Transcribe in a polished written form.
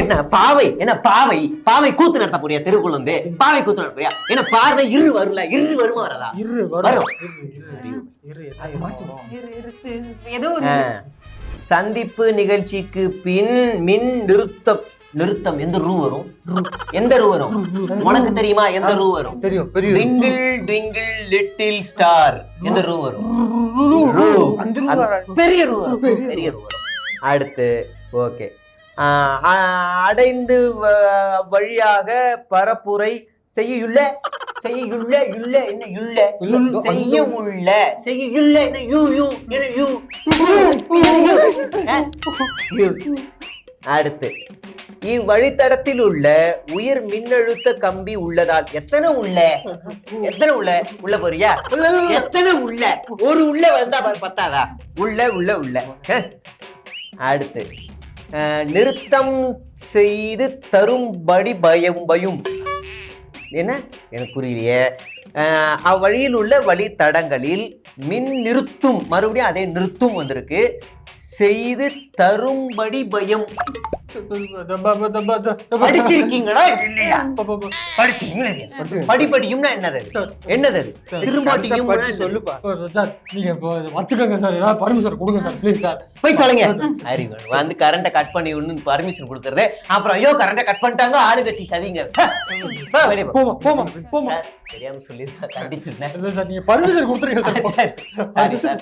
என்ன பாவை, என்ன பாவை பாவை கூத்து நடத்த போறியா? தெருக்குள்ள வந்து பாவை கூத்து நடத்த போறியா? என்ன பார்வை இரு வரும்ல, இரு வருமா வராதா? வரும். ஏதோ ஒரு சந்திப்பு நிகழ்ச்சிக்கு பின் மின் நிறுத்தம் எந்த ரூ வரும்? எந்த ரூ வரும் உனக்கு தெரியுமா? எந்த ரூ வரும்? தெரியும். ட்விங்கிள் ட்விங்கிள் லிட்டில் ஸ்டார் எந்த ரூ வரும்? பெரிய ரூ வரும். பெரிய ரூ வரும். அடுத்து ஓகே. அடைந்து வழியாக பரப்புரை செய்யுள்ள செய்யுள்ள இல்ல என்ன இல்ல செய்யுள்ள செய்யுள்ள என்ன யூ யூ என்ன யூ. அடுத்து இவ்வழித்தடத்தில் உள்ள உயர் மின்னழுத்த கம்பி உள்ளதால் எத்தனை உள்ள உள்ள போறியா? எத்தனை உள்ள? ஒரு உள்ள வந்தா பத்தாதா? உள்ள உள்ள உள்ள. அடுத்து நிறுத்தம் செய்து தரும்படி பயம் என்ன எனக்கு புரியலையே. அவ்வழியில் உள்ள வழித்தடங்களில் மின் நிறுத்தும், மறுபடியும் அதே நிறுத்தும் வந்திருக்கு. செய்து தரும்படி பயம் படிச்சிருக்கீங்களா இல்லையா? படிச்சிருக்கீங்களா? படிப்படியும்னா என்னது? என்னது? திரும்பாட்டியும் சொல்லுப்பா. நீங்க வச்சுக்கோங்க சார், ஏதாவது பர்மிஷன் கொடுங்க சார் ப்ளீஸ் சார். போய் தொலைங்க. அறிவு வந்து கரண்ட கட் பண்ணி ஒண்ணு பர்மிஷன் கொடுக்கறது, அப்புறம் ஐயோ கரண்ட கட் பண்ணிட்டாங்க ஆளுங்கட்சி சதிங்க. வெளியே போமா போமா போமா. தெரியாம சொல்லி கண்டிச்சிருந்தேன். நீங்க பர்மிஷன் கொடுத்துருங்க சார்.